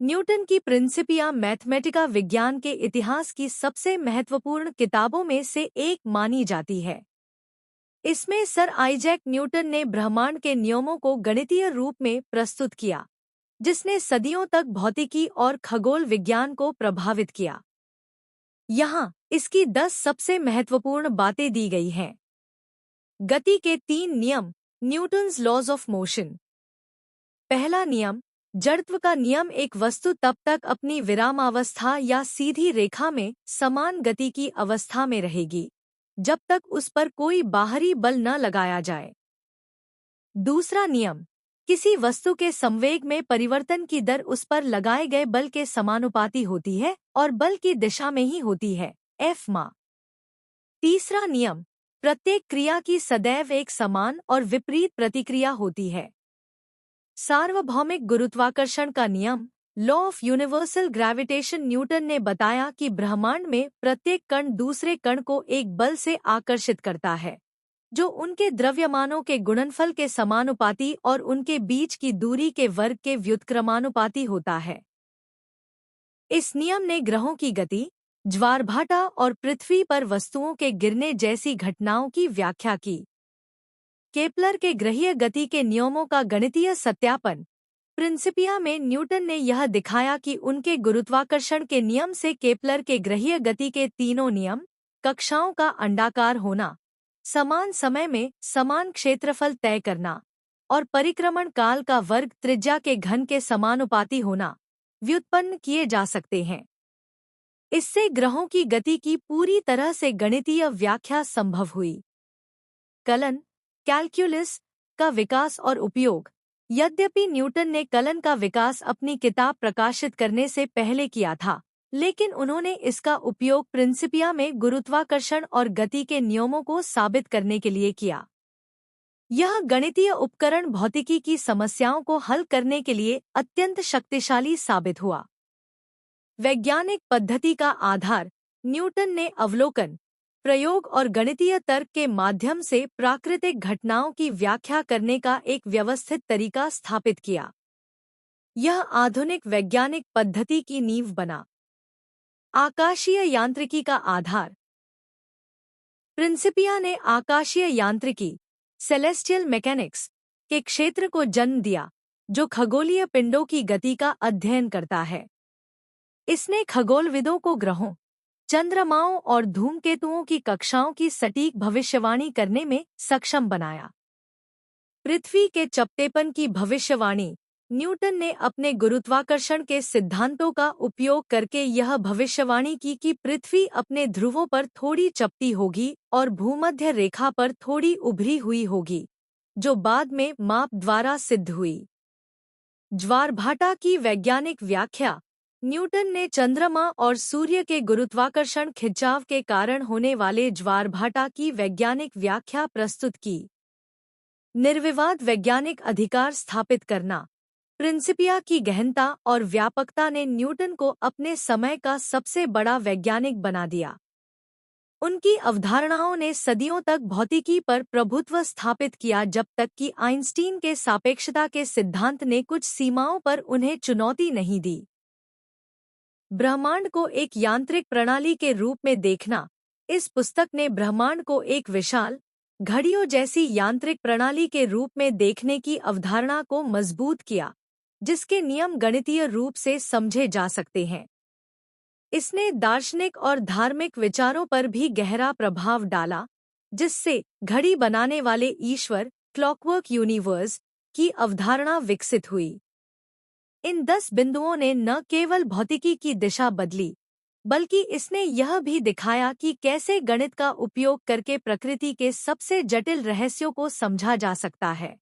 Newton की Principia Mathematica विज्ञान के इतिहास की सबसे महत्वपूर्ण किताबों में से एक मानी जाती है। इसमें सर आइजैक न्यूटन ने ब्रह्मांड के नियमों को गणितीय रूप में प्रस्तुत किया, जिसने सदियों तक भौतिकी और खगोल विज्ञान को प्रभावित किया। यहाँ इसकी 10 सबसे महत्वपूर्ण बातें दी गई हैं। गति के 3 नियम, न्यूटन्स लॉज ऑफ मोशन। पहला नियम, जड़त्व का नियम। एक वस्तु तब तक अपनी विरामावस्था या सीधी रेखा में समान गति की अवस्था में रहेगी जब तक उस पर कोई बाहरी बल न लगाया जाए। दूसरा नियम, किसी वस्तु के संवेग में परिवर्तन की दर उस पर लगाए गए बल के समानुपाती होती है और बल की दिशा में ही होती है, F मा। तीसरा नियम, प्रत्येक क्रिया की सदैव एक समान और विपरीत प्रतिक्रिया होती है। सार्वभौमिक गुरुत्वाकर्षण का नियम, law of universal gravitation. Newton ने बताया कि ब्रह्मांड में प्रत्येक कण दूसरे कण को एक बल से आकर्षित करता है, जो उनके द्रव्यमानों के गुणनफल के समानुपाती और उनके बीच की दूरी के वर्ग के व्युत्क्रमानुपाती होता है। इस नियम ने ग्रहों की गति, ज्वारभाटा और पृथ्वी पर वस्तुओं के गिरने जैसी घटनाओं की व्याख्या की। केपलर के ग्रहीय गति के नियमों का गणितीय सत्यापन। प्रिंसिपिया में न्यूटन ने यह दिखाया कि उनके गुरुत्वाकर्षण के नियम से केपलर के ग्रहीय गति के तीनों नियम, कक्षाओं का अंडाकार होना, समान समय में समान क्षेत्रफल तय करना और परिक्रमण काल का वर्ग त्रिज्या के घन के समानुपाती होना, व्युत्पन्न किए जा सकते हैं। इससे ग्रहों की गति की पूरी तरह से गणितीय व्याख्या संभव हुई। कलन, कैलकुलस का विकास और उपयोग। यद्यपि न्यूटन ने कलन का विकास अपनी किताब प्रकाशित करने से पहले किया था, लेकिन उन्होंने इसका उपयोग प्रिंसिपिया में गुरुत्वाकर्षण और गति के नियमों को साबित करने के लिए किया। यह गणितीय उपकरण भौतिकी की समस्याओं को हल करने के लिए अत्यंत शक्तिशाली साबित हुआ। वैज्ञानिक पद्धति का आधार। न्यूटन ने अवलोकन, प्रयोग और गणितीय तर्क के माध्यम से प्राकृतिक घटनाओं की व्याख्या करने का एक व्यवस्थित तरीका स्थापित किया। यह आधुनिक वैज्ञानिक पद्धति की नींव बना। आकाशीय यांत्रिकी का आधार। प्रिंसिपिया ने आकाशीय यांत्रिकी, सेलेस्टियल मैकेनिक्स के क्षेत्र को जन्म दिया, जो खगोलीय पिंडों की गति का अध्ययन करता है। इसने खगोलविदों को ग्रहों, चंद्रमाओं और धूमकेतुओं की कक्षाओं की सटीक भविष्यवाणी करने में सक्षम बनाया। पृथ्वी के चपटेपन की भविष्यवाणी। न्यूटन ने अपने गुरुत्वाकर्षण के सिद्धांतों का उपयोग करके यह भविष्यवाणी की कि पृथ्वी अपने ध्रुवों पर थोड़ी चपटी होगी और भूमध्य रेखा पर थोड़ी उभरी हुई होगी, जो बाद में माप द्वारा सिद्ध हुई। ज्वारभाटा की वैज्ञानिक व्याख्या। न्यूटन ने चंद्रमा और सूर्य के गुरुत्वाकर्षण खिंचाव के कारण होने वाले ज्वारभाटा की वैज्ञानिक व्याख्या प्रस्तुत की। निर्विवाद वैज्ञानिक अधिकार स्थापित करना। प्रिंसिपिया की गहनता और व्यापकता ने न्यूटन को अपने समय का सबसे बड़ा वैज्ञानिक बना दिया। उनकी अवधारणाओं ने सदियों तक भौतिकी पर प्रभुत्व स्थापित किया, जब तक कि आइंस्टीन के सापेक्षता के सिद्धांत ने कुछ सीमाओं पर उन्हें चुनौती नहीं दी। ब्रह्मांड को एक यांत्रिक प्रणाली के रूप में देखना। इस पुस्तक ने ब्रह्मांड को एक विशाल, घड़ियों जैसी यांत्रिक प्रणाली के रूप में देखने की अवधारणा को मजबूत किया, जिसके नियम गणितीय रूप से समझे जा सकते हैं। इसने दार्शनिक और धार्मिक विचारों पर भी गहरा प्रभाव डाला, जिससे घड़ी बनाने वाले ईश्वर, क्लॉकवर्क यूनिवर्स की अवधारणा विकसित हुई। इन 10 बिंदुओं ने न केवल भौतिकी की दिशा बदली, बल्कि इसने यह भी दिखाया कि कैसे गणित का उपयोग करके प्रकृति के सबसे जटिल रहस्यों को समझा जा सकता है।